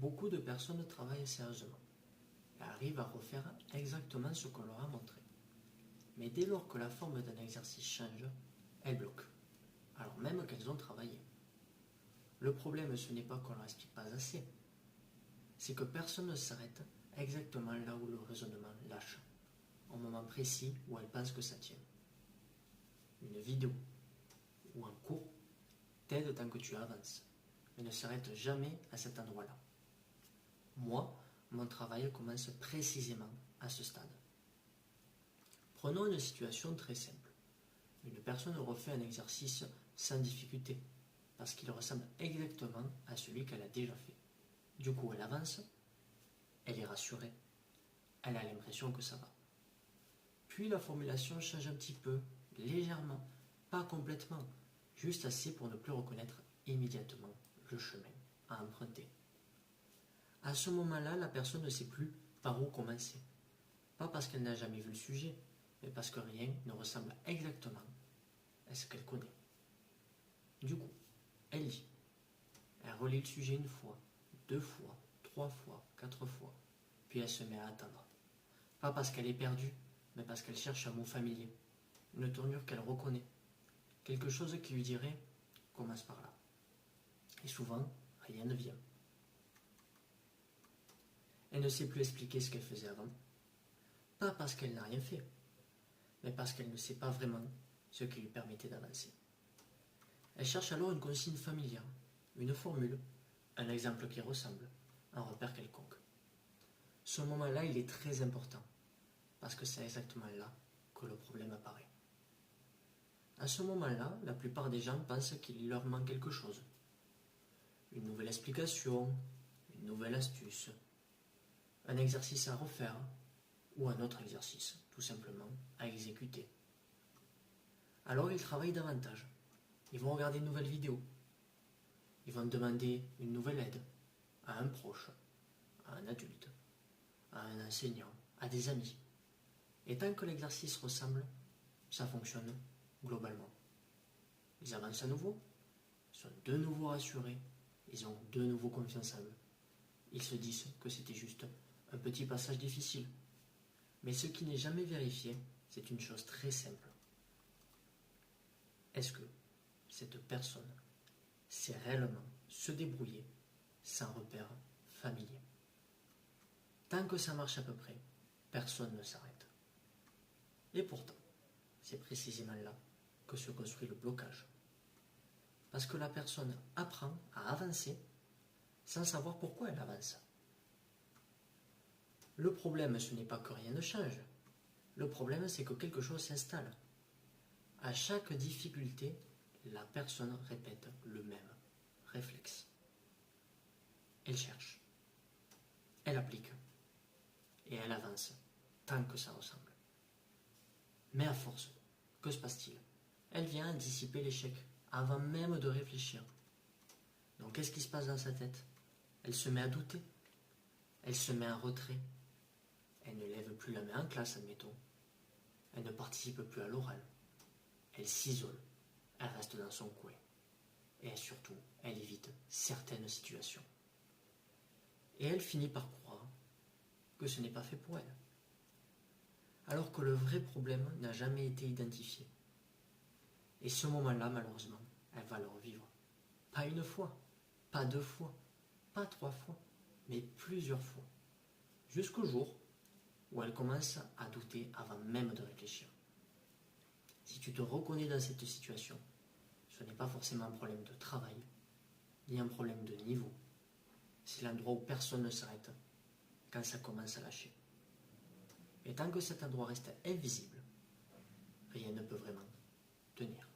Beaucoup de personnes travaillent sérieusement et arrivent à refaire exactement ce qu'on leur a montré. Mais dès lors que la forme d'un exercice change, elles bloquent, alors même qu'elles ont travaillé. Le problème, ce n'est pas qu'on ne leur explique pas assez, c'est que personne ne s'arrête exactement là où le raisonnement lâche, au moment précis où elles pensent que ça tient. Une vidéo ou un cours t'aide tant que tu avances, mais ne s'arrête jamais à cet endroit-là. Moi, mon travail commence précisément à ce stade. Prenons une situation très simple. Une personne refait un exercice sans difficulté, parce qu'il ressemble exactement à celui qu'elle a déjà fait. Du coup, elle avance, elle est rassurée, elle a l'impression que ça va. Puis la formulation change un petit peu, légèrement, pas complètement, juste assez pour ne plus reconnaître immédiatement le chemin à emprunter. À ce moment-là, la personne ne sait plus par où commencer. Pas parce qu'elle n'a jamais vu le sujet, mais parce que rien ne ressemble exactement à ce qu'elle connaît. Du coup, elle lit. Elle relit le sujet une fois, 2 fois, 3 fois, 4 fois, puis elle se met à attendre. Pas parce qu'elle est perdue, mais parce qu'elle cherche un mot familier, une tournure qu'elle reconnaît, quelque chose qui lui dirait « commence par là ». Et souvent, rien ne vient. Elle ne sait plus expliquer ce qu'elle faisait avant, pas parce qu'elle n'a rien fait, mais parce qu'elle ne sait pas vraiment ce qui lui permettait d'avancer. Elle cherche alors une consigne familière, une formule, un exemple qui ressemble, un repère quelconque. Ce moment-là, il est très important, parce que c'est exactement là que le problème apparaît. À ce moment-là, la plupart des gens pensent qu'il leur manque quelque chose. Une nouvelle explication, une nouvelle astuce, un exercice à refaire, ou un autre exercice, tout simplement, à exécuter. Alors ils travaillent davantage. Ils vont regarder une nouvelle vidéo. Ils vont demander une nouvelle aide à un proche, à un adulte, à un enseignant, à des amis. Et tant que l'exercice ressemble, ça fonctionne globalement. Ils avancent à nouveau, ils sont de nouveau rassurés, ils ont de nouveau confiance en eux. Ils se disent que c'était juste un petit passage difficile. Mais ce qui n'est jamais vérifié, c'est une chose très simple. Est-ce que cette personne sait réellement se débrouiller sans repère familier? Tant que ça marche à peu près, personne ne s'arrête. Et pourtant, c'est précisément là que se construit le blocage. Parce que la personne apprend à avancer sans savoir pourquoi elle avance. Le problème, ce n'est pas que rien ne change. Le problème, c'est que quelque chose s'installe. À chaque difficulté, la personne répète le même réflexe. Elle cherche, elle applique, et elle avance tant que ça ressemble. Mais à force, que se passe-t-il? Elle vient dissiper l'échec avant même de réfléchir. Donc qu'est-ce qui se passe dans sa tête? Elle se met à douter, elle se met en retrait, elle ne lève plus la main en classe, admettons, elle ne participe plus à l'oral, elle s'isole, elle reste dans son coin, et surtout, elle évite certaines situations. Et elle finit par croire que ce n'est pas fait pour elle, alors que le vrai problème n'a jamais été identifié. Et ce moment-là, malheureusement, elle va le revivre. Pas une fois, pas 2 fois, pas 3 fois, mais plusieurs fois. Jusqu'au jour où elle commence à douter avant même de réfléchir. Si tu te reconnais dans cette situation, ce n'est pas forcément un problème de travail, ni un problème de niveau. C'est l'endroit où personne ne s'arrête quand ça commence à lâcher. Et tant que cet endroit reste invisible, rien ne peut vraiment tenir.